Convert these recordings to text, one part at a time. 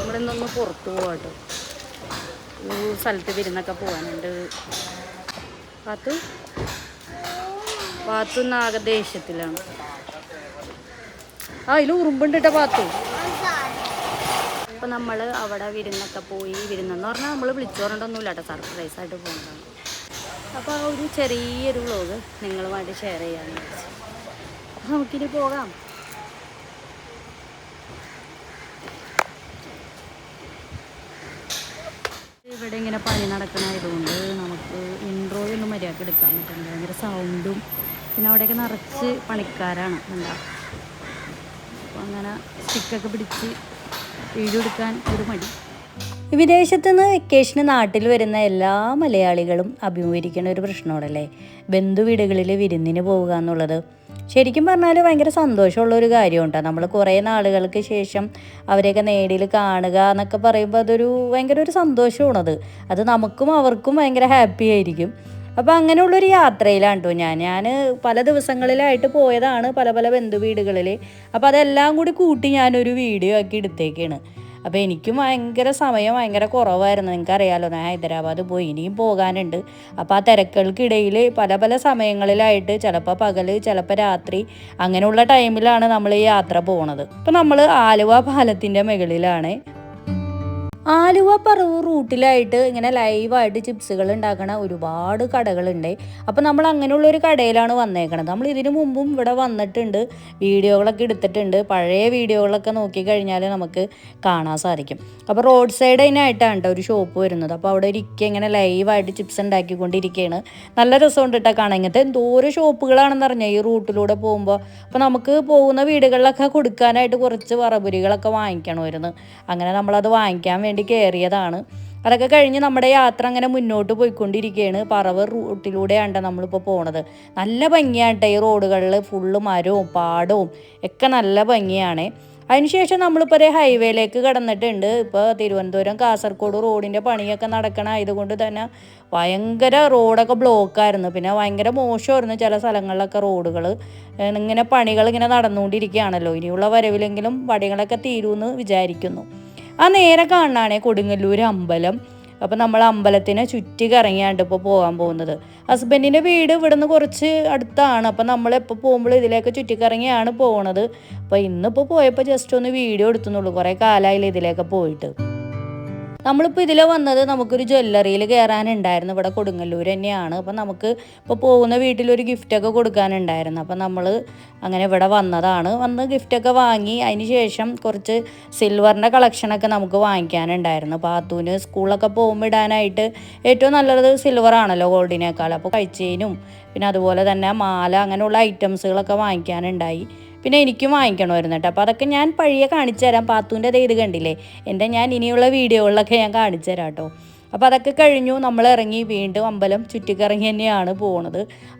ഇവിടെ നിന്നൊന്ന് പുറത്ത് പോവാട്ടോ. ഒരു സ്ഥലത്ത് വിരുന്നൊക്കെ പോകാനുണ്ട്. പാത്തുന്ന് ആകെ ദേഷ്യത്തിലാണ്. അതിൽ ഉറുമ്പുണ്ട് കേട്ടോ പാത്തു. അപ്പോൾ നമ്മൾ അവിടെ വിരുന്നൊക്കെ പോയി. വിരുന്നെന്ന് പറഞ്ഞാൽ നമ്മൾ വിളിച്ചു പറഞ്ഞിട്ടൊന്നുമില്ല കേട്ടോ, സർപ്രൈസായിട്ട് പോകുന്നതാണ്. അപ്പോൾ ആ ഒരു ചെറിയൊരു വ്ലോഗ് നിങ്ങളുമായിട്ട് ഷെയർ ചെയ്യാമെന്ന് വിചാരിച്ചു. അപ്പോൾ നമുക്കിനി പോകാം. ഇവിടെ ഇങ്ങനെ പണി നടക്കണമായതുകൊണ്ട് നമുക്ക് ഇൻട്രോയൊന്നും മര്യാദക്ക് എടുക്കാൻ പറ്റുന്നില്ല. ഭയങ്കര സൗണ്ടും പിന്നെ അവിടെയൊക്കെ നിറച്ച് പണിക്കാരാണ് ഉണ്ടാവും. അപ്പോൾ അങ്ങനെ സ്റ്റിക്കൊക്കെ പിടിച്ച് വീഡിയോ എടുക്കാൻ ഒരു മടി. വിദേശത്തു നിന്ന് വെക്കേഷന് നാട്ടിൽ വരുന്ന എല്ലാ മലയാളികളും അഭിമുഖീകരിക്കുന്ന ഒരു പ്രശ്നമുണ്ടല്ലേ, ബന്ധുവീടുകളിൽ വിരുന്നിന് പോവുക എന്നുള്ളത്. ശരിക്കും പറഞ്ഞാൽ ഭയങ്കര സന്തോഷമുള്ള ഒരു കാര്യമുണ്ടോ. നമ്മൾ കുറേ നാളുകൾക്ക് ശേഷം അവരെയൊക്കെ നേരിൽ കാണുക എന്നൊക്കെ പറയുമ്പോൾ അതൊരു ഭയങ്കര ഒരു സന്തോഷമാണത്. അത് നമുക്കും അവർക്കും ഭയങ്കര ഹാപ്പി ആയിരിക്കും. അപ്പോൾ അങ്ങനെയുള്ളൊരു യാത്രയിലാണ് കേട്ടോ ഞാൻ പല ദിവസങ്ങളിലായിട്ട് പോയതാണ് പല പല ബന്ധുവീടുകളിൽ. അപ്പോൾ അതെല്ലാം കൂടി കൂട്ടി ഞാനൊരു വീഡിയോ ആക്കി എടുത്തേക്കാണ്. അപ്പോൾ എനിക്കും ഭയങ്കര കുറവായിരുന്നു. നിങ്ങൾക്കറിയാമല്ലോ, ഞാൻ ഹൈദരാബാദ് പോയി, ഇനിയും പോകാനുണ്ട്. അപ്പോൾ ആ തിരക്കുകൾക്കിടയിൽ പല പല സമയങ്ങളിലായിട്ട് ചിലപ്പോൾ പകൽ ചിലപ്പോൾ രാത്രി അങ്ങനെയുള്ള ടൈമിലാണ് നമ്മൾ ഈ യാത്ര പോണത്. അപ്പോൾ നമ്മൾ ആലുവ പാലത്തിൻ്റെ മുകളിലാണ്. ആലുവ പറവൂർ റൂട്ടിലായിട്ട് ഇങ്ങനെ ലൈവായിട്ട് ചിപ്സുകൾ ഉണ്ടാക്കണ ഒരുപാട് കടകളുണ്ട്. അപ്പോൾ നമ്മൾ അങ്ങനെയുള്ളൊരു കടയിലാണ് വന്നേക്കണത്. നമ്മൾ ഇതിനു മുമ്പും ഇവിടെ വന്നിട്ടുണ്ട്, വീഡിയോകളൊക്കെ എടുത്തിട്ടുണ്ട്. പഴയ വീഡിയോകളൊക്കെ നോക്കിക്കഴിഞ്ഞാൽ നമുക്ക് കാണാൻ സാധിക്കും. അപ്പോൾ റോഡ് സൈഡ് അതിനായിട്ടാണ് കേട്ടോ ഒരു ഷോപ്പ് വരുന്നത്. അപ്പോൾ അവിടെ ഒരിക്കൽ ഇങ്ങനെ ലൈവായിട്ട് ചിപ്സ് ഉണ്ടാക്കിക്കൊണ്ടിരിക്കുകയാണ്. നല്ല രസമുണ്ട് കേട്ടോ കാണാൻ. ഇങ്ങനത്തെ എന്തോരം ഷോപ്പുകളാണെന്ന് അറിഞ്ഞാൽ ഈ റൂട്ടിലൂടെ പോകുമ്പോൾ. അപ്പോൾ നമുക്ക് പോകുന്ന വീടുകളിലൊക്കെ കൊടുക്കാനായിട്ട് കുറച്ച് വറപുരികളൊക്കെ വാങ്ങിക്കണമായിരുന്നു. അങ്ങനെ നമ്മളത് വാങ്ങിക്കാൻ വേണ്ടി കയറിയതാണ്. അതൊക്കെ കഴിഞ്ഞ് നമ്മുടെ യാത്ര അങ്ങനെ മുന്നോട്ട് പോയിക്കൊണ്ടിരിക്കുകയാണ്. പറവൂർ റൂട്ടിലൂടെയാണ് നമ്മളിപ്പോൾ പോണത്. നല്ല ഭംഗിയാണ് ഈ റോഡുകളിൽ, ഫുള്ള് മരവും പാടവും ഒക്കെ നല്ല ഭംഗിയാണ്. അതിനുശേഷം നമ്മളിപ്പോൾ ഒരു ഹൈവേയിലേക്ക് കടന്നിട്ടുണ്ട്. ഇപ്പോൾ തിരുവനന്തപുരം കാസർഗോഡ് റോഡിൻ്റെ പണിയൊക്കെ നടക്കണമായതുകൊണ്ട് തന്നെ ഭയങ്കര റോഡൊക്കെ ബ്ലോക്കായിരുന്നു. പിന്നെ ഭയങ്കര മോശമായിരുന്നു ചില സ്ഥലങ്ങളിലൊക്കെ റോഡുകൾ. ഇങ്ങനെ പണികൾ ഇങ്ങനെ നടന്നുകൊണ്ടിരിക്കുകയാണല്ലോ. ഇനിയുള്ള വരവിലെങ്കിലും പണികളൊക്കെ തീരുമെന്ന് വിചാരിക്കുന്നു. ആ നേരെ കാണാണേ കൊടുങ്ങല്ലൂർ അമ്പലം. അപ്പോൾ നമ്മൾ അമ്പലത്തിനെ ചുറ്റി കറങ്ങിയാണ്ട് ഇപ്പോൾ പോകാൻ പോകുന്നത്. ഹസ്ബൻഡിൻ്റെ വീട് ഇവിടെ നിന്ന് കുറച്ച് അടുത്താണ്. അപ്പോൾ നമ്മളെപ്പോൾ പോകുമ്പോൾ ഇതിലേക്ക് ചുറ്റിക്കറങ്ങിയാണ് പോകുന്നത്. അപ്പോൾ ഇന്നിപ്പോൾ പോയപ്പോൾ ജസ്റ്റ് ഒന്ന് വീഡിയോ എടുത്തുന്നുള്ളൂ. കുറേ കാലമായില്ലേ ഇതിലേക്ക് പോയിട്ട്. നമ്മളിപ്പോൾ ഇതിൽ വന്നത് നമുക്കൊരു ജ്വല്ലറിയിൽ കയറാനുണ്ടായിരുന്നു. ഇവിടെ കൊടുങ്ങല്ലൂർ തന്നെയാണ്. അപ്പോൾ നമുക്ക് ഇപ്പോൾ പോകുന്ന വീട്ടിലൊരു ഗിഫ്റ്റൊക്കെ കൊടുക്കാനുണ്ടായിരുന്നു. അപ്പോൾ നമ്മൾ അങ്ങനെ ഇവിടെ വന്നതാണ്. വന്ന് ഗിഫ്റ്റൊക്കെ വാങ്ങി. അതിന് ശേഷം കുറച്ച് സിൽവറിൻ്റെ കളക്ഷനൊക്കെ നമുക്ക് വാങ്ങിക്കാനുണ്ടായിരുന്നു. പാത്തൂന് സ്കൂളിലൊക്കെ പോകുമ്പോൾ ഇടാനായിട്ട് ഏറ്റവും നല്ലത് സിൽവറാണല്ലോ ഗോൾഡിനേക്കാൾ. അപ്പോൾ കൈച്ചെയിനും പിന്നെ അതുപോലെ തന്നെ മാല അങ്ങനെയുള്ള ഐറ്റംസുകളൊക്കെ വാങ്ങിക്കാനുണ്ടായി. പിന്നെ എനിക്കും വാങ്ങിക്കണമായിരുന്നു കേട്ടോ. അപ്പോൾ അതൊക്കെ ഞാൻ പഴയ കാണിച്ചു തരാം. പാത്തൂൻ്റെ ഇത് കണ്ടില്ലേ, ഞാൻ ഇനിയുള്ള വീഡിയോകളിലൊക്കെ ഞാൻ കാണിച്ചു തരാം കേട്ടോ. അപ്പോൾ അതൊക്കെ കഴിഞ്ഞു നമ്മൾ ഇറങ്ങി വീണ്ടും അമ്പലം ചുറ്റിക്കറങ്ങി തന്നെയാണ് പോണത്.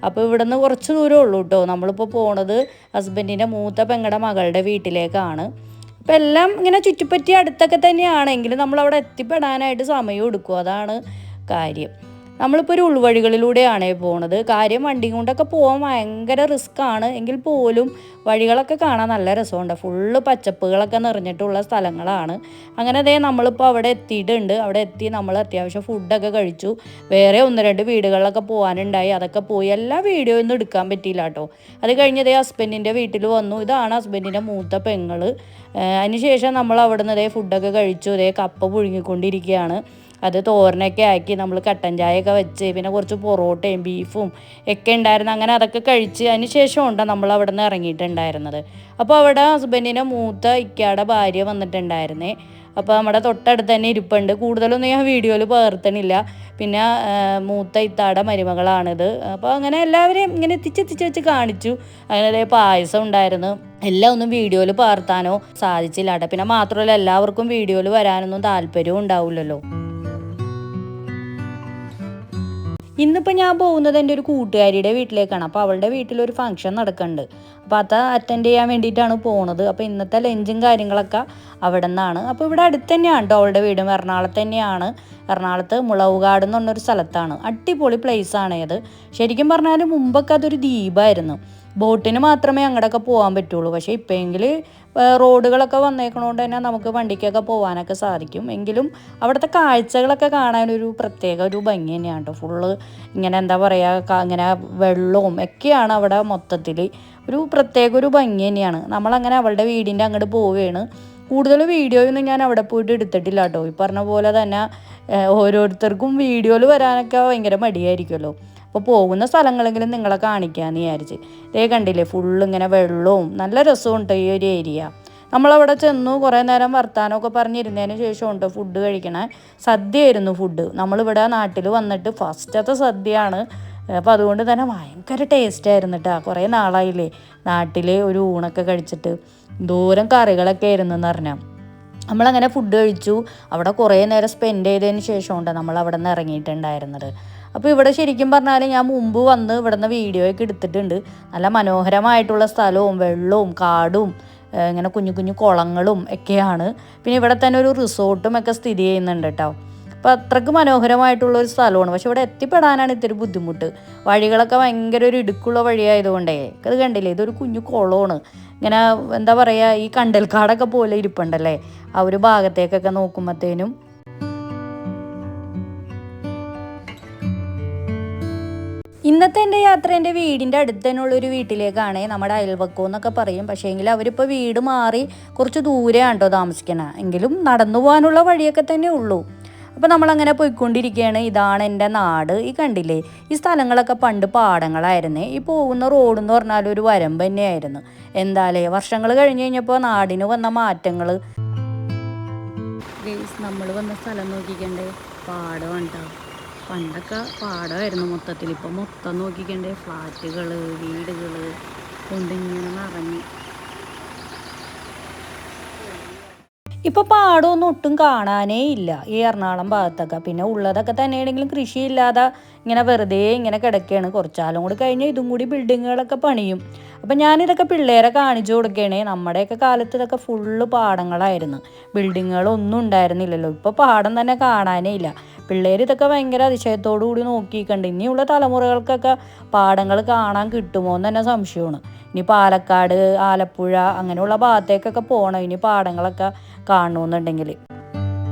അപ്പോൾ ഇവിടെ നിന്ന് കുറച്ച് ദൂരമേ ഉള്ളൂ കേട്ടോ. നമ്മളിപ്പോൾ പോണത് ഹസ്ബൻഡിൻ്റെ മൂത്ത പെങ്ങളുടെ മകളുടെ വീട്ടിലേക്കാണ്. അപ്പോൾ എല്ലാം ഇങ്ങനെ ചുറ്റിപ്പറ്റി അടുത്തൊക്കെ തന്നെയാണെങ്കിലും നമ്മളവിടെ എത്തിപ്പെടാനായിട്ട് സമയം എടുക്കും. അതാണ് കാര്യം. നമ്മളിപ്പോൾ ഒരു ഉൾവഴികളിലൂടെയാണ് പോണത്. കാര്യം വണ്ടി കൊണ്ടൊക്കെ പോകാൻ ഭയങ്കര റിസ്ക്കാണ്. എങ്കിൽ പോലും വഴികളൊക്കെ കാണാൻ നല്ല രസമുണ്ട്. ഫുള്ള് പച്ചപ്പുകളൊക്കെ നിറഞ്ഞിട്ടുള്ള സ്ഥലങ്ങളാണ്. അങ്ങനെ നമ്മളിപ്പോൾ അവിടെ എത്തിയിട്ടുണ്ട്. അവിടെ എത്തി നമ്മൾ അത്യാവശ്യം ഫുഡൊക്കെ കഴിച്ചു. വേറെ 1-2 വീടുകളിലൊക്കെ പോകാനുണ്ടായി. അതൊക്കെ പോയി എല്ലാ വീഡിയോ ഒന്നും എടുക്കാൻ പറ്റിയില്ല കേട്ടോ. അത് കഴിഞ്ഞ് ഹസ്ബൻഡിൻ്റെ വീട്ടിൽ വന്നു. ഇതാണ് ഹസ്ബൻഡിൻ്റെ മൂത്ത പെങ്ങൾ. അതിനുശേഷം നമ്മൾ അവിടെ നിന്ന് ഫുഡൊക്കെ കഴിച്ചു. കപ്പ പുഴുങ്ങിക്കൊണ്ടിരിക്കുകയാണ്. അത് തോരനൊക്കെ ആക്കി നമ്മൾ കട്ടൻ ചായയൊക്കെ വെച്ച് പിന്നെ കുറച്ച് പൊറോട്ടയും ബീഫും ഒക്കെ ഉണ്ടായിരുന്നു. അങ്ങനെ അതൊക്കെ കഴിച്ച് അതിന് ശേഷം ഉണ്ടോ നമ്മൾ അവിടെ നിന്ന് ഇറങ്ങിയിട്ടുണ്ടായിരുന്നത്. അപ്പോൾ അവിടെ ഹസ്ബൻഡിൻ്റെ മൂത്ത ഇക്കയുടെ ഭാര്യ വന്നിട്ടുണ്ടായിരുന്നേ. അപ്പോൾ നമ്മുടെ തൊട്ടടുത്ത് തന്നെ ഇരിപ്പുണ്ട്. കൂടുതലൊന്നും ഞാൻ വീഡിയോയിൽ പകർത്തണില്ല. പിന്നെ മൂത്ത ഇത്താടെ മരുമകളാണിത്. അപ്പോൾ അങ്ങനെ എല്ലാവരെയും ഇങ്ങനെ എത്തിച്ച് വെച്ച് കാണിച്ചു. അങ്ങനെ പായസം ഉണ്ടായിരുന്നു. എല്ലാം ഒന്നും വീഡിയോയിൽ പകർത്താനോ സാധിച്ചില്ല കേട്ടോ. പിന്നെ മാത്രമല്ല എല്ലാവർക്കും വീഡിയോയിൽ വരാനൊന്നും താല്പര്യവും ഉണ്ടാവില്ലല്ലോ. ഇന്നിപ്പോൾ ഞാൻ പോകുന്നത് എൻ്റെ ഒരു കൂട്ടുകാരിയുടെ വീട്ടിലേക്കാണ്. അപ്പോൾ അവളുടെ വീട്ടിലൊരു ഫംഗ്ഷൻ നടക്കുന്നുണ്ട്. അപ്പോൾ അത് അറ്റൻഡ് ചെയ്യാൻ വേണ്ടിയിട്ടാണ് പോകുന്നത്. അപ്പോൾ ഇന്നത്തെ ലഞ്ചും കാര്യങ്ങളൊക്കെ അവിടെ നിന്നാണ്. അപ്പോൾ ഇവിടെ അടുത്ത് തന്നെയാണ് കേട്ടോ അവളുടെ വീടും. എറണാകുളത്ത് തന്നെയാണ്. എറണാകുളത്ത് മുളവുകാട് എന്ന് പറഞ്ഞൊരു സ്ഥലത്താണ്. അടിപൊളി പ്ലേസാണ് അത്. ശരിക്കും പറഞ്ഞാൽ മുമ്പൊക്കെ അതൊരു ദ്വീപായിരുന്നു. ബോട്ടിന് മാത്രമേ അങ്ങോട്ടൊക്കെ പോകാൻ പറ്റുള്ളൂ. പക്ഷേ ഇപ്പോഴെങ്കിൽ റോഡുകളൊക്കെ വന്നേക്കണോണ്ട് തന്നെ നമുക്ക് വണ്ടിക്കൊക്കെ പോകാനൊക്കെ സാധിക്കും. എങ്കിലും അവിടുത്തെ കാഴ്ചകളൊക്കെ കാണാനൊരു പ്രത്യേക ഒരു ഭംഗി തന്നെയാണ് കേട്ടോ. ഫുള്ള് ഇങ്ങനെ എന്താ പറയുക, ഇങ്ങനെ വെള്ളവും ഒക്കെയാണ് അവിടെ. മൊത്തത്തിൽ ഒരു പ്രത്യേക ഒരു ഭംഗി തന്നെയാണ്. നമ്മളങ്ങനെ അവളുടെ വീടിൻ്റെ അങ്ങോട്ട് പോവുകയാണ്. കൂടുതൽ വീഡിയോയൊന്നും ഞാൻ അവിടെ പോയിട്ട് എടുത്തിട്ടില്ല കേട്ടോ. ഈ പറഞ്ഞ പോലെ തന്നെ ഓരോരുത്തർക്കും വീഡിയോയിൽ വരാനൊക്കെ ഭയങ്കര മടിയായിരിക്കുമല്ലോ. അപ്പോൾ പോകുന്ന സ്ഥലങ്ങളെങ്കിലും നിങ്ങളെ കാണിക്കാമെന്ന് വിചാരിച്ച്. ഇതേ കണ്ടില്ലേ, ഫുള്ള് ഇങ്ങനെ വെള്ളവും നല്ല രസമുണ്ട് ഈ ഒരു ഏരിയ. നമ്മളവിടെ ചെന്നു കുറേ നേരം വർത്താനമൊക്കെ പറഞ്ഞിരുന്നതിന് ശേഷം ഉണ്ട് ഫുഡ് കഴിക്കണേ. സദ്യയായിരുന്നു ഫുഡ്. നമ്മളിവിടെ നാട്ടിൽ വന്നിട്ട് ഫസ്റ്റത്തെ സദ്യയാണ്. അപ്പോൾ അതുകൊണ്ട് തന്നെ ഭയങ്കര ടേസ്റ്റ് ആയിരുന്നു കേട്ടോ. കുറേ നാളായില്ലേ നാട്ടിൽ ഒരു ഊണൊക്കെ കഴിച്ചിട്ട്. ദൂരം കറികളൊക്കെ ആയിരുന്നു എന്ന് പറഞ്ഞാൽ. നമ്മളങ്ങനെ ഫുഡ് കഴിച്ചു. അവിടെ കുറേ നേരം സ്പെൻഡ് ചെയ്തതിന് ശേഷമുണ്ട് നമ്മൾ അവിടെ നിന്ന് ഇറങ്ങിയിട്ടുണ്ടായിരുന്നത്. അപ്പോൾ ഇവിടെ ശരിക്കും പറഞ്ഞാൽ ഞാൻ മുമ്പ് വന്ന് ഇവിടെ നിന്ന് വീഡിയോ ഒക്കെ എടുത്തിട്ടുണ്ട്. നല്ല മനോഹരമായിട്ടുള്ള സ്ഥലവും വെള്ളവും കാടും ഇങ്ങനെ കുഞ്ഞു കുഞ്ഞു കുളങ്ങളും ഒക്കെയാണ്. പിന്നെ ഇവിടെ തന്നെ ഒരു റിസോർട്ടും ഒക്കെ സ്ഥിതി ചെയ്യുന്നുണ്ട് കേട്ടോ. അപ്പോൾ അത്രയ്ക്ക് മനോഹരമായിട്ടുള്ളൊരു സ്ഥലമാണ്. പക്ഷെ ഇവിടെ എത്തിപ്പെടാനാണ് ഇത്തിരി ബുദ്ധിമുട്ട്. വഴികളൊക്കെ ഭയങ്കര ഒരു ഇടുക്കുള്ള വഴിയായതുകൊണ്ടേ. അത് കണ്ടില്ലേ, ഇതൊരു കുഞ്ഞു കുളമാണ്. ഇങ്ങനെ എന്താ പറയുക, ഈ കണ്ടൽക്കാടൊക്കെ പോലെ ഇരിപ്പുണ്ടല്ലേ ആ ഒരു ഭാഗത്തേക്കൊക്കെ നോക്കുമ്പോഴത്തേനും. ഇന്നത്തെ എൻ്റെ യാത്ര എൻ്റെ വീടിൻ്റെ അടുത്ത് തന്നെയുള്ളൊരു വീട്ടിലേക്കാണ്. നമ്മുടെ അയൽവക്കം എന്നൊക്കെ പറയും. പക്ഷേ എങ്കിൽ അവരിപ്പോൾ വീട് മാറി കുറച്ച് ദൂരെയാണ് കേട്ടോ താമസിക്കണേ. എങ്കിലും നടന്നു പോകാനുള്ള വഴിയൊക്കെ തന്നെ ഉള്ളൂ. അപ്പോൾ നമ്മളങ്ങനെ പോയിക്കൊണ്ടിരിക്കുകയാണ്. ഇതാണ് എൻ്റെ നാട്. ഈ കണ്ടില്ലേ, ഈ സ്ഥലങ്ങളൊക്കെ പണ്ട് പാടങ്ങളായിരുന്നേ. ഈ പോകുന്ന റോഡെന്ന് പറഞ്ഞാൽ ഒരു വരമ്പ് തന്നെയായിരുന്നു. എന്തായാലേ വർഷങ്ങൾ കഴിഞ്ഞ് കഴിഞ്ഞപ്പോൾ നാടിന് വന്ന മാറ്റങ്ങൾ. നമ്മൾ വന്ന സ്ഥലം നോക്കിക്കണ്ടേ, പാടമാണ് കേട്ടോ. പണ്ടൊക്കെ പാടമായിരുന്നു മൊത്തത്തിൽ. ഇപ്പം മൊത്തം നോക്കിക്കണ്ടേ, ഫ്ലാറ്റുകൾ വീടുകൾ കൊണ്ടിങ്ങനെ നിറഞ്ഞു. ഇപ്പോൾ പാടമൊന്നും ഒട്ടും കാണാനേ ഇല്ല ഈ എറണാകുളം ഭാഗത്തൊക്കെ. പിന്നെ ഉള്ളതൊക്കെ തന്നെയാണെങ്കിലും കൃഷിയില്ലാതെ ഇങ്ങനെ വെറുതെ ഇങ്ങനെ കിടക്കുകയാണ്. കുറച്ചാലും കൂടി കഴിഞ്ഞാൽ ഇതും കൂടി ബിൽഡിങ്ങുകളൊക്കെ പണിയും. അപ്പം ഞാനിതൊക്കെ പിള്ളേരെ കാണിച്ചു കൊടുക്കുകയാണേ. നമ്മുടെയൊക്കെ കാലത്ത് ഇതൊക്കെ ഫുള്ള് പാടങ്ങളായിരുന്നു, ബിൽഡിങ്ങുകളൊന്നും ഉണ്ടായിരുന്നില്ലല്ലോ. ഇപ്പോൾ പാടം തന്നെ കാണാനേ ഇല്ല. പിള്ളേർ ഇതൊക്കെ ഭയങ്കര അതിശയത്തോടു കൂടി നോക്കിക്കണ്ട്. ഇനിയുള്ള തലമുറകൾക്കൊക്കെ പാടങ്ങൾ കാണാൻ കിട്ടുമോ എന്ന് തന്നെ സംശയമാണ്. ഇനി പാലക്കാട്, ആലപ്പുഴ അങ്ങനെയുള്ള ഭാഗത്തേക്കൊക്കെ പോകണം ഇനി പാടങ്ങളൊക്കെ കാണണമെന്നുണ്ടെങ്കിൽ.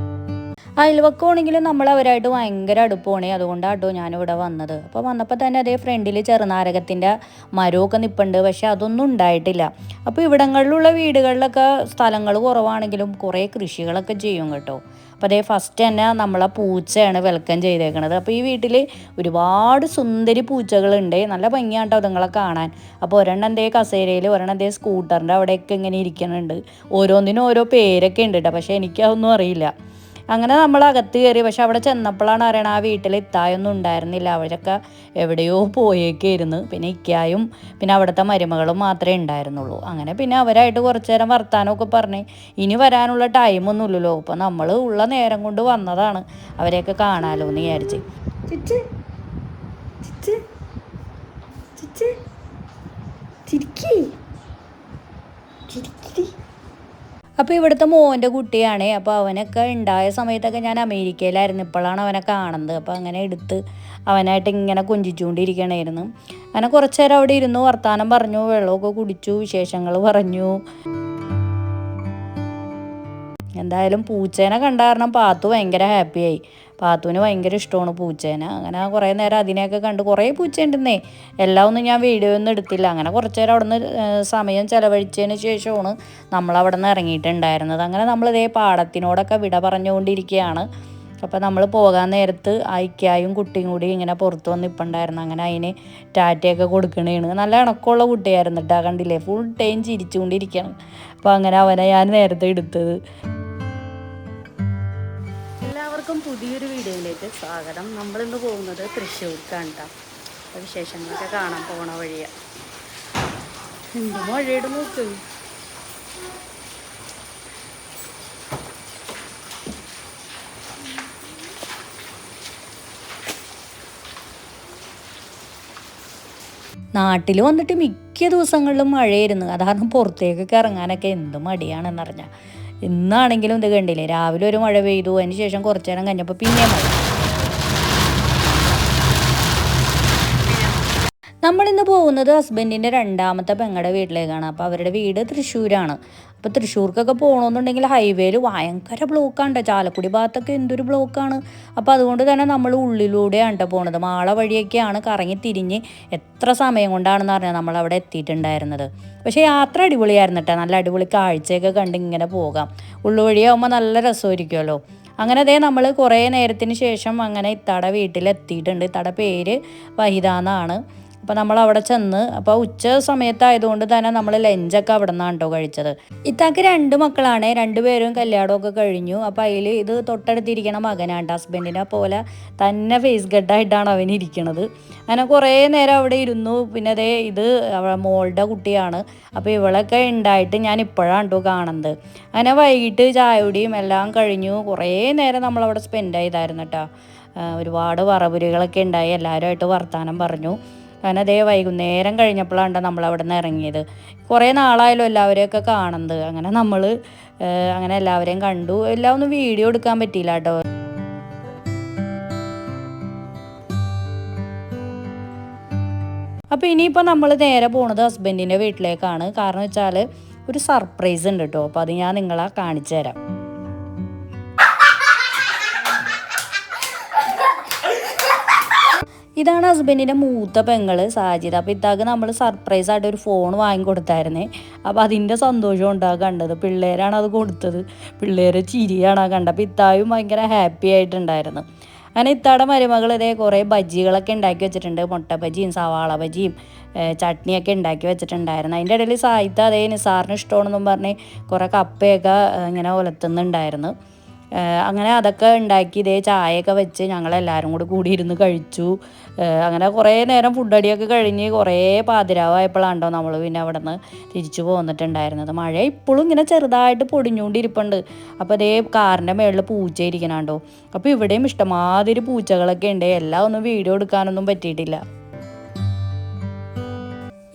അയൽവക്കമാണെങ്കിലും നമ്മൾ അവരായിട്ട് ഭയങ്കര അടുപ്പമാണ്. അതുകൊണ്ടാട്ടോ ഞാനിവിടെ വന്നത്. അപ്പോൾ വന്നപ്പോൾ തന്നെ അതേ ഫ്രണ്ടിൽ ചെറുനാരകത്തിൻ്റെ മരമൊക്കെ നിൽപ്പുണ്ട്. പക്ഷെ അതൊന്നും ഉണ്ടായിട്ടില്ല. അപ്പോൾ ഇവിടങ്ങളിലുള്ള വീടുകളിലൊക്കെ സ്ഥലങ്ങൾ കുറവാണെങ്കിലും കുറേ കൃഷികളൊക്കെ ചെയ്യും കേട്ടോ. അപ്പോൾ അതേ ഫസ്റ്റ് തന്നെ നമ്മളെ പൂച്ചയാണ് വെൽക്കം ചെയ്തേക്കണത്. അപ്പോൾ ഈ വീട്ടിൽ ഒരുപാട് സുന്ദരി പൂച്ചകളുണ്ട്. നല്ല ഭംഗിയാട്ടോ അതുങ്ങളെ കാണാൻ. അപ്പോൾ ഒരെണ്ണം എന്തേ കസേരയിൽ, ഒരെണ്ണം എന്തേ സ്കൂട്ടറിൻ്റെ അവിടെയൊക്കെ ഇങ്ങനെ ഇരിക്കുന്നുണ്ട്. ഓരോന്നിനും ഓരോ പേരൊക്കെ ഉണ്ട് കേട്ടോ. പക്ഷേ എനിക്കതൊന്നും അറിയില്ല. അങ്ങനെ നമ്മൾ അകത്ത് കയറി. പക്ഷെ അവിടെ ചെന്നപ്പോഴാണ് അറിയണം ആ വീട്ടിൽ ഇത്തായൊന്നും ഉണ്ടായിരുന്നില്ല. അവരൊക്കെ എവിടെയോ പോയേക്കായിരുന്നു. പിന്നെ ഇക്കായും പിന്നെ അവിടുത്തെ മരുമകളും മാത്രമേ ഉണ്ടായിരുന്നുള്ളൂ. അങ്ങനെ പിന്നെ അവരായിട്ട് കുറച്ച് നേരം വർത്താനമൊക്കെ പറഞ്ഞ് ഇനി വരാനുള്ള ടൈമൊന്നും ഇല്ലല്ലോ. അപ്പോൾ നമ്മൾ ഉള്ള നേരം കൊണ്ട് വന്നതാണ് അവരെയൊക്കെ കാണാമല്ലോ എന്ന് വിചാരിച്ച്. അപ്പോൾ ഇവിടുത്തെ മോൻ്റെ കുട്ടിയാണേ. അപ്പോൾ അവനൊക്കെ ഉണ്ടായ സമയത്തൊക്കെ ഞാൻ അമേരിക്കയിലായിരുന്നു. ഇപ്പോഴാണ് അവനെ കാണുന്നത്. അപ്പോൾ അങ്ങനെ എടുത്ത് അവനായിട്ട് ഇങ്ങനെ കൊഞ്ചിച്ചുകൊണ്ടിരിക്കണമായിരുന്നു. അങ്ങനെ കുറച്ച് നേരം അവിടെ ഇരുന്നു, വർത്താനം പറഞ്ഞു, വെള്ളമൊക്കെ കുടിച്ചു, വിശേഷങ്ങൾ പറഞ്ഞു. എന്തായാലും പൂച്ചേനെ കണ്ട കാരണം പാത്തു ഭയങ്കര ഹാപ്പിയായി. പാത്തുവിന് ഭയങ്കര ഇഷ്ടമാണ് പൂച്ചേനെ. അങ്ങനെ കുറേ നേരം അതിനെയൊക്കെ കണ്ട്. കുറേ പൂച്ചയുണ്ടെന്നേ, എല്ലാം ഒന്നും ഞാൻ വീഡിയോ ഒന്നും എടുത്തില്ല. അങ്ങനെ കുറച്ച് നേരം അവിടെ നിന്ന് സമയം ചിലവഴിച്ചതിന് ശേഷമാണ് നമ്മളവിടെ നിന്ന് ഇറങ്ങിയിട്ടുണ്ടായിരുന്നത്. അങ്ങനെ നമ്മളിതേ പാടത്തിനോടൊക്കെ വിട പറഞ്ഞുകൊണ്ടിരിക്കുകയാണ്. അപ്പോൾ നമ്മൾ പോകാൻ നേരത്ത് ഇക്കായും കുട്ടിയും കൂടി ഇങ്ങനെ പുറത്ത് വന്ന് നിൽപ്പുണ്ടായിരുന്നു. അങ്ങനെ അതിന് ടാറ്റയൊക്കെ കൊടുക്കണേണ്. നല്ല ഇണക്കമുള്ള കുട്ടിയായിരുന്നു കേട്ടോ. കണ്ടില്ലേ, ഫുൾ ടൈം ചിരിച്ചുകൊണ്ടിരിക്കുകയാണ്. അപ്പോൾ അങ്ങനെ അവനെ ഞാൻ നേരത്തെ എടുത്തത്. എല്ലാവർക്കും പുതിയൊരു വീഡിയോയിലേക്ക് സ്വാഗതം. നമ്മളിന്ന് പോകുന്നത് തൃശ്ശൂർക്കാണ് കേട്ടോ. വിശേഷങ്ങളൊക്കെ കാണാൻ പോണ വഴിയാണ്. എന്ത് മഴയുടെ നോക്ക്. നാട്ടിൽ വന്നിട്ട് മിക്ക ദിവസങ്ങളിലും മഴയായിരുന്നു. അത് കാരണം പുറത്തേക്കൊക്കെ ഇറങ്ങാനൊക്കെ എന്ത് മടിയാണെന്നറിഞ്ഞാൽ. ഇന്നാണെങ്കിലും ഇത് കണ്ടില്ലേ, രാവിലെ ഒരു മഴ പെയ്തു, അതിന് ശേഷം കുറച്ചു നേരം കഴിഞ്ഞപ്പോൾ പിന്നെ മഴ. നമ്മളിന്ന് പോകുന്നത് ഹസ്ബൻഡിൻ്റെ രണ്ടാമത്തെ പെങ്ങളുടെ വീട്ടിലേക്കാണ്. അപ്പോൾ അവരുടെ വീട് തൃശ്ശൂരാണ്. അപ്പോൾ തൃശ്ശൂർക്കൊക്കെ പോകണമെന്നുണ്ടെങ്കിൽ ഹൈവേയിൽ ഭയങ്കര ബ്ലോക്കാണ് കേട്ടോ. ചാലക്കുടി ഭാഗത്തൊക്കെ എന്തൊരു ബ്ലോക്കാണ്. അപ്പോൾ അതുകൊണ്ട് തന്നെ നമ്മൾ ഉള്ളിലൂടെയാണ് കേട്ടോ പോണത്. മാള വഴിയൊക്കെയാണ് കറങ്ങി തിരിഞ്ഞ് എത്ര സമയം കൊണ്ടാണെന്ന് പറഞ്ഞാൽ നമ്മളവിടെ എത്തിയിട്ടുണ്ടായിരുന്നത്. പക്ഷേ യാത്ര അടിപൊളിയായിരുന്നു കേട്ടോ. നല്ല അടിപൊളി കാഴ്ചയൊക്കെ കണ്ട് ഇങ്ങനെ പോകാം. ഉള്ളുവഴിയാകുമ്പോൾ നല്ല രസമായിരിക്കുമല്ലോ. അങ്ങനെ അതേ നമ്മൾ കുറേ നേരത്തിന് ശേഷം അങ്ങനെ ഇത്താടെ വീട്ടിലെത്തിയിട്ടുണ്ട്. ഇത്താടെ പേര് വഹിദ എന്നാണ്. അപ്പോൾ നമ്മൾ അവിടെ ചെന്ന്, അപ്പോൾ ഉച്ച സമയത്തായതുകൊണ്ട് തന്നെ നമ്മൾ ലഞ്ചൊക്കെ അവിടെ നിന്നാണ് കേട്ടോ കഴിച്ചത്. ഇത്താക്ക് 2 മക്കളാണ്, 2 പേരും കല്യാണമൊക്കെ കഴിഞ്ഞു. അപ്പോൾ അതിൽ ഇത് തൊട്ടടുത്തിരിക്കണ മകനാണ്, ഹസ്ബൻഡിനെ പോലെ തന്നെ ഫേസ് ഗഡായിട്ടാണ് അവൻ ഇരിക്കണത്. അങ്ങനെ കുറേ നേരം അവിടെ ഇരുന്നു. പിന്നെ അതേ ഇത് മോളുടെ കുട്ടിയാണ്. അപ്പോൾ ഇവളൊക്കെ ഉണ്ടായിട്ട് ഞാൻ ഇപ്പോഴാണ് കേട്ടോ കാണുന്നത്. അങ്ങനെ വൈകിട്ട് ചായയുടെയും എല്ലാം കഴിഞ്ഞു. കുറേ നേരം നമ്മളവിടെ സ്പെൻഡ് ചെയ്തായിരുന്നു കേട്ടോ. ഒരുപാട് വറപുരികളൊക്കെ ഉണ്ടായി, എല്ലാവരുമായിട്ട് വർത്തമാനം പറഞ്ഞു. അങ്ങനെ അതേ വൈകുന്നേരം കഴിഞ്ഞപ്പോഴാണ് നമ്മളവിടെ നിന്ന് ഇറങ്ങിയത്. കുറേ നാളായാലും എല്ലാവരെയൊക്കെ കാണുന്നത്. അങ്ങനെ നമ്മൾ അങ്ങനെ എല്ലാവരെയും കണ്ടു. എല്ലാം ഒന്നും വീഡിയോ എടുക്കാൻ പറ്റിയില്ല കേട്ടോ. അപ്പോൾ ഇനിയിപ്പോൾ നമ്മൾ നേരെ പോണത് ഹസ്ബൻഡിൻ്റെ വീട്ടിലേക്കാണ്. കാരണം വെച്ചാൽ ഒരു സർപ്രൈസ് ഉണ്ട് കേട്ടോ. അപ്പോൾ അത് ഞാൻ നിങ്ങളെ കാണിച്ചു തരാം. ഇതാണ് ഹസ്ബൻഡിൻ്റെ മൂത്ത പെങ്ങൾ സാജിദ. അപ്പോൾ ഇത്താക്ക് നമ്മൾ സർപ്രൈസായിട്ട് ഒരു ഫോൺ വാങ്ങിക്കൊടുത്തായിരുന്നേ. അപ്പോൾ അതിൻ്റെ സന്തോഷം ഉണ്ടാകുക കണ്ടത്. പിള്ളേരാണ് അത് കൊടുത്തത്. പിള്ളേർ ചിരിയാണ് കണ്ടത്. അപ്പോൾ ഇത്തായും ഭയങ്കര ഹാപ്പി ആയിട്ടുണ്ടായിരുന്നു. അങ്ങനെ ഇത്താടെ മരുമകൾ ഇതേ കുറേ ബജ്ജികളൊക്കെ ഉണ്ടാക്കി വെച്ചിട്ടുണ്ട്. മുട്ട ബജിയും സവാള ബജിയും ചട്നിയൊക്കെ ഉണ്ടാക്കി വെച്ചിട്ടുണ്ടായിരുന്നു. അതിൻ്റെ ഇടയിൽ സായിത്ത അതേ നിസാറിന് ഇഷ്ടമാണെന്നും പറഞ്ഞ് കുറേ കപ്പയൊക്കെ ഇങ്ങനെ ഉലത്തുന്നുണ്ടായിരുന്നു. അങ്ങനെ അതൊക്കെ ഉണ്ടാക്കി ഇതേ ചായയൊക്കെ വെച്ച് ഞങ്ങളെല്ലാവരും കൂടി ഇരുന്ന് കഴിച്ചു. അങ്ങനെ കുറേ നേരം ഫുഡടിയൊക്കെ കഴിഞ്ഞ് കുറേ പാതിരാവായപ്പോഴാണോ നമ്മൾ പിന്നെ അവിടെ നിന്ന് തിരിച്ചു പോന്നിട്ടുണ്ടായിരുന്നത്. മഴ ഇപ്പോഴും ഇങ്ങനെ ചെറുതായിട്ട് പൊടിഞ്ഞുകൊണ്ടിരിപ്പുണ്ട്. അപ്പോൾ അതേ കാറിൻ്റെ മുകളിൽ പൂച്ച ഇരിക്കണുണ്ടോ. അപ്പോൾ ഇവിടെയും ഇഷ്ടമാതിരി പൂച്ചകളൊക്കെ ഉണ്ട്. എല്ലാം ഒന്നും വീഡിയോ എടുക്കാനൊന്നും പറ്റിയിട്ടില്ല.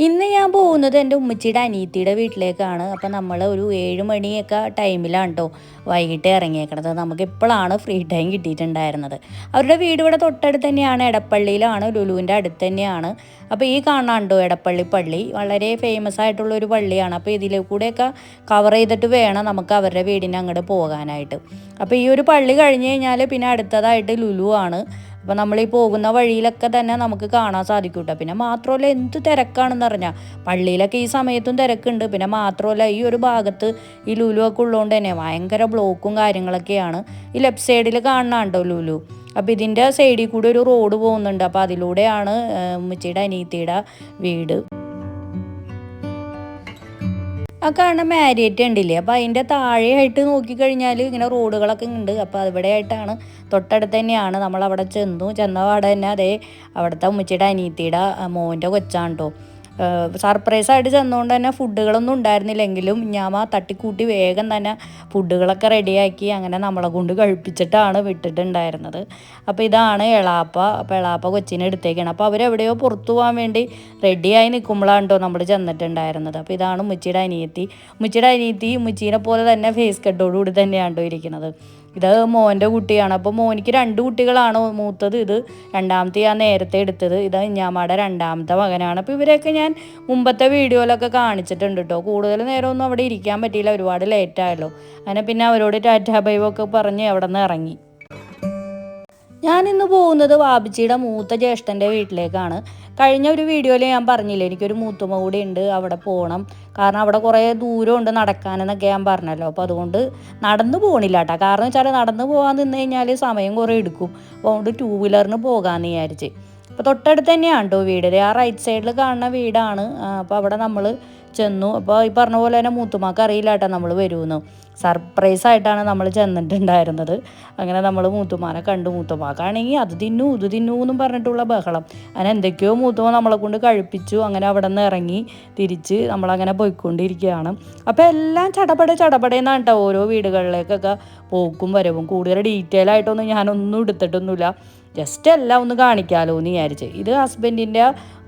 ഇന്ന് ഞാൻ പോകുന്നത് എൻ്റെ ഉമ്മച്ചിയുടെ അനിയത്തിയുടെ വീട്ടിലേക്കാണ്. അപ്പോൾ നമ്മൾ ഒരു 7 മണിയൊക്കെ ടൈമിലാണ് കേട്ടോ വൈകിട്ട് ഇറങ്ങിയേക്കണത്. നമുക്ക് ഇപ്പോഴാണ് ഫ്രീ ടൈം കിട്ടിയിട്ടുണ്ടായിരുന്നത്. അവരുടെ വീട് ഇവിടെ തൊട്ടടുത്ത് തന്നെയാണ്, എടപ്പള്ളിയിലാണ്, ലുലുവിൻ്റെ അടുത്ത് തന്നെയാണ്. അപ്പോൾ ഈ കാണാണ്ടോ എടപ്പള്ളി പള്ളി, വളരെ ഫേമസ് ആയിട്ടുള്ളൊരു പള്ളിയാണ്. അപ്പോൾ ഇതിലെ കൂടെയൊക്കെ കവർ ചെയ്തിട്ട് വേണം നമുക്ക് അവരുടെ വീടിന് അങ്ങോട്ട് പോകാനായിട്ട്. അപ്പോൾ ഈ ഒരു പള്ളി കഴിഞ്ഞ് കഴിഞ്ഞാൽ പിന്നെ അടുത്തതായിട്ട് ലുലു ആണ്. അപ്പോൾ നമ്മൾ ഈ പോകുന്ന വഴിയിലൊക്കെ തന്നെ നമുക്ക് കാണാൻ സാധിക്കും കേട്ടോ. പിന്നെ മാത്രമല്ല എന്ത് തിരക്കാണെന്ന് പറഞ്ഞാൽ പള്ളിയിലൊക്കെ ഈ സമയത്തും തിരക്കുണ്ട്. പിന്നെ മാത്രമല്ല ഈ ഒരു ഭാഗത്ത് ഈ ലുലു ഒക്കെ ഉള്ളതുകൊണ്ട് തന്നെ ഭയങ്കര ബ്ലോക്കും കാര്യങ്ങളൊക്കെയാണ്. ഈ ലെഫ്റ്റ് സൈഡിൽ കാണാണ്ടോ ലുലു. അപ്പോൾ ഇതിൻ്റെ സൈഡിൽ കൂടി ഒരു റോഡ് പോകുന്നുണ്ട്. അപ്പോൾ അതിലൂടെയാണ് ഉമ്മച്ചിയുടെ അനിയത്തിയുടെ വീട്. ആ കാണുന്ന മാരിയേറ്റ് ഉണ്ടില്ലേ, അപ്പോൾ അതിൻ്റെ താഴെയായിട്ട് നോക്കിക്കഴിഞ്ഞാൽ ഇങ്ങനെ റോഡുകളൊക്കെ ഉണ്ട്. അപ്പോൾ അവിടെ ആയിട്ടാണ്, തൊട്ടടുത്ത് തന്നെയാണ്. നമ്മളവിടെ ചെന്ന പാടെ തന്നെ അതേ അവിടുത്തെ ഉമ്മച്ചിയുടെ അനിയത്തിയുടെ മോൻ്റെ കൊച്ചാണ് കേട്ടോ. സർപ്രൈസായിട്ട് ചെന്നുകൊണ്ട് തന്നെ ഫുഡുകളൊന്നും ഉണ്ടായിരുന്നില്ലെങ്കിലും ഞാൻ തട്ടിക്കൂട്ടി വേഗം തന്നെ ഫുഡുകളൊക്കെ റെഡിയാക്കി അങ്ങനെ നമ്മളെ കൊണ്ട് കഴിപ്പിച്ചിട്ടാണ് വിട്ടിട്ടുണ്ടായിരുന്നത്. അപ്പോൾ ഇതാണ് എളാപ്പ. അപ്പോൾ എളാപ്പ കൊച്ചിനെ എടുത്തേക്കാണ്. അപ്പോൾ അവരെവിടെയോ പുറത്തു പോകാൻ വേണ്ടി റെഡിയായി നിൽക്കുമ്പോഴാണ് കേട്ടോ നമ്മൾ ചെന്നിട്ടുണ്ടായിരുന്നത്. അപ്പോൾ ഇതാണ് ഉമ്മച്ചിയുടെ അനിയത്തി. ഉമ്മച്ചീനെ പോലെ തന്നെ ഫേസ് കട്ടോടുകൂടി തന്നെയാണ് കേട്ടോ ഇരിക്കുന്നത്. ഇത് മോൻ്റെ കുട്ടിയാണ്. അപ്പോൾ മോനിക്ക് 2 കുട്ടികളാണ്. മൂത്തത് ഇത്, രണ്ടാമത്തെ ഞാൻ നേരത്തെ എടുത്തത്. ഇത് ഇഞ്ഞാമ്മയുടെ 2ാമത്തെ മകനാണ്. അപ്പോൾ ഇവരെയൊക്കെ ഞാൻ മുമ്പത്തെ വീഡിയോയിലൊക്കെ കാണിച്ചിട്ടുണ്ട് കേട്ടോ. കൂടുതൽ നേരമൊന്നും അവിടെ ഇരിക്കാൻ പറ്റിയില്ല, ഒരുപാട് ലേറ്റായല്ലോ. അങ്ങനെ പിന്നെ അവരോട് ടാറ്റാ ബൈ ഒക്കെ പറഞ്ഞ് അവിടെ നിന്ന് ഇറങ്ങി. ഞാനിന്ന് പോകുന്നത് വാബിച്ചിയുടെ മൂത്ത ജ്യേഷ്ഠൻ്റെ വീട്ടിലേക്കാണ്. കഴിഞ്ഞ ഒരു വീഡിയോയിൽ ഞാൻ പറഞ്ഞില്ലേ എനിക്കൊരു മൂത്തുമ്മ കൂടി ഉണ്ട്, അവിടെ പോകണം. കാരണം അവിടെ കുറേ ദൂരമുണ്ട് നടക്കാനെന്നൊക്കെ ഞാൻ പറഞ്ഞല്ലോ. അപ്പോൾ അതുകൊണ്ട് നടന്നു പോകണില്ല കേട്ടോ. കാരണം വെച്ചാൽ നടന്നു പോകാൻ നിന്ന് കഴിഞ്ഞാൽ സമയം കുറേ എടുക്കും. അപ്പോൾ അതുകൊണ്ട് 2 വീലറിന് പോകാമെന്ന് വിചാരിച്ച്. അപ്പോൾ തൊട്ടടുത്ത് തന്നെയാണ് കേട്ടോ വീട്. ആ റൈറ്റ് സൈഡിൽ കാണുന്ന വീടാണ്. അപ്പോൾ അവിടെ നമ്മൾ ചെന്നു. അപ്പോൾ ഈ പറഞ്ഞ പോലെ തന്നെ മൂത്തുമ്മക്ക് അറിയില്ല കേട്ടോ നമ്മൾ വരുമെന്ന്. സർപ്രൈസായിട്ടാണ് നമ്മൾ ചെന്നിട്ടുണ്ടായിരുന്നത്. അങ്ങനെ നമ്മൾ മൂത്തുമ്മാനെ കണ്ടു. മൂത്തുമ്മാക്കാണെങ്കിൽ അത് തിന്നു ഇത് തിന്നു എന്നും പറഞ്ഞിട്ടുള്ള ബഹളം. അങ്ങനെ എന്തൊക്കെയോ മൂത്തുമ്മ നമ്മളെ കൊണ്ട് കഴിപ്പിച്ചു. അങ്ങനെ അവിടെ നിന്ന് ഇറങ്ങി തിരിച്ച് നമ്മളങ്ങനെ പോയിക്കൊണ്ടിരിക്കുകയാണ്. അപ്പോൾ എല്ലാം ചടപടയെന്നാണ് കേട്ടോ ഓരോ വീടുകളിലേക്കൊക്കെ പോക്കും വരവും. കൂടുതൽ ഡീറ്റെയിൽ ആയിട്ടൊന്നും ഞാനൊന്നും എടുത്തിട്ടൊന്നുമില്ല, ജസ്റ്റ് എല്ലാം ഒന്ന് കാണിക്കാമല്ലോ എന്ന് വിചാരിച്ച്. ഇത് ഹസ്ബൻഡിൻ്റെ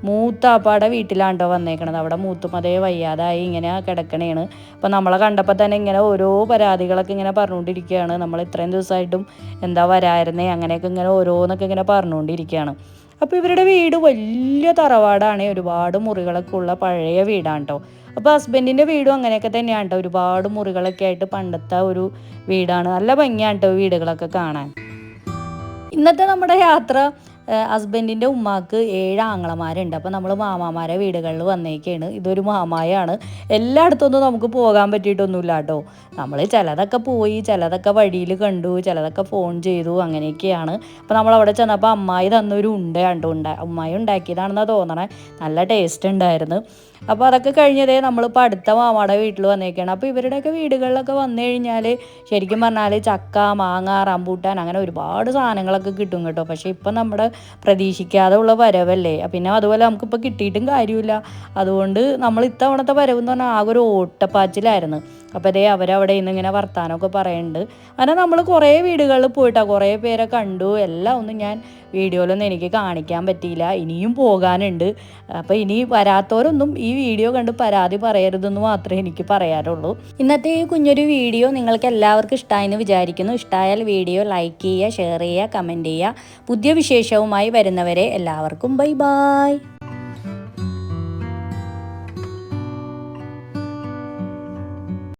മൂത്താപ്പാടെ വീട്ടിലാണ് കേട്ടോ വന്നേക്കണത്. അവിടെ മൂത്തുമതേ വയ്യാതായി ഇങ്ങനെ കിടക്കണേണ്. അപ്പോൾ നമ്മളെ കണ്ടപ്പോൾ തന്നെ ഇങ്ങനെ ഓരോ പരാതികളൊക്കെ ഇങ്ങനെ പറഞ്ഞുകൊണ്ടിരിക്കുകയാണ്. നമ്മൾ ഇത്രയും ദിവസമായിട്ടും എന്താ വരായിരുന്നേ, അങ്ങനെയൊക്കെ ഇങ്ങനെ ഓരോന്നൊക്കെ ഇങ്ങനെ പറഞ്ഞുകൊണ്ടിരിക്കുകയാണ്. അപ്പോൾ ഇവരുടെ വീട് വലിയ തറവാടാണ്, ഒരുപാട് മുറികളൊക്കെ ഉള്ള പഴയ വീടാണ് കേട്ടോ. അപ്പോൾ ഹസ്ബൻഡിൻ്റെ വീടും അങ്ങനെയൊക്കെ തന്നെയാണ് കേട്ടോ. ഒരുപാട് മുറികളൊക്കെ ആയിട്ട് പണ്ടത്തെ ഒരു വീടാണ്. നല്ല ഭംഗിയാണ് കേട്ടോ വീടുകളൊക്കെ കാണാൻ. ഇന്നത്തെ നമ്മുടെ യാത്ര, ഹസ്ബൻഡിൻ്റെ ഉമ്മാക്ക് 7 ആങ്ങളമാരുണ്ട്. അപ്പോൾ നമ്മൾ മാമാമാരെ വീടുകളിൽ വന്നേക്കാണ്. ഇതൊരു മാമായാണ്. എല്ലായിടത്തൊന്നും നമുക്ക് പോകാൻ പറ്റിയിട്ടൊന്നുമില്ല കേട്ടോ. നമ്മൾ ചിലതൊക്കെ പോയി, ചിലതൊക്കെ വഴിയിൽ കണ്ടു, ചിലതൊക്കെ ഫോൺ ചെയ്തു, അങ്ങനെയൊക്കെയാണ്. അപ്പോൾ നമ്മൾ അവിടെ ചെന്നപ്പോൾ അമ്മായി തന്നൊരു ഉമ്മായി ഉണ്ടാക്കിയതാണെന്നാണ് തോന്നണേ. നല്ല ടേസ്റ്റ് ഉണ്ടായിരുന്നു. അപ്പോൾ അതൊക്കെ കഴിഞ്ഞതേ നമ്മളിപ്പോൾ അടുത്ത മാമാടെ വീട്ടിൽ വന്നേക്കാണ്. അപ്പോൾ ഇവരുടെയൊക്കെ വീടുകളിലൊക്കെ വന്നു കഴിഞ്ഞാൽ ശരിക്കും പറഞ്ഞാൽ ചക്ക, മാങ്ങ, റംബൂട്ടാൻ അങ്ങനെ ഒരുപാട് സാധനങ്ങളൊക്കെ കിട്ടും കേട്ടോ. പക്ഷേ ഇപ്പം നമ്മുടെ പ്രതീക്ഷിക്കാതെ ഉള്ള വരവല്ലേ, പിന്നെ അതുപോലെ നമുക്കിപ്പോൾ കിട്ടിയിട്ടും കാര്യമില്ല. അതുകൊണ്ട് നമ്മൾ ഇത്തവണത്തെ വരവെന്ന് പറഞ്ഞാൽ ആകെ ഒരു ഓട്ടപ്പാച്ചിലായിരുന്നു. അപ്പോൾ അതേ അവരവിടെ ഇന്ന് ഇങ്ങനെ വർത്താനമൊക്കെ പറയുന്നുണ്ട്. അങ്ങനെ നമ്മൾ കുറേ വീടുകളിൽ പോയിട്ടാണ് കുറേ പേരെ കണ്ടു. എല്ലാം ഒന്നും ഞാൻ വീഡിയോയിലൊന്നും എനിക്ക് കാണിക്കാൻ പറ്റിയില്ല. ഇനിയും പോകാനുണ്ട്. അപ്പോൾ ഇനി വരാത്തവരൊന്നും ഈ വീഡിയോ കണ്ട് പരാതി പറയരുതെന്ന് മാത്രമേ എനിക്ക് പറയാറുള്ളൂ. ഇന്നത്തെ ഈ കുഞ്ഞൊരു വീഡിയോ നിങ്ങൾക്ക് എല്ലാവർക്കും ഇഷ്ടമായെന്ന് വിചാരിക്കുന്നു. ഇഷ്ടമായാൽ വീഡിയോ ലൈക്ക് ചെയ്യുക, ഷെയർ ചെയ്യുക, കമൻറ്റ് ചെയ്യുക. പുതിയ വിശേഷവുമായി വരുന്നവരെ എല്ലാവർക്കും ബൈ ബൈ.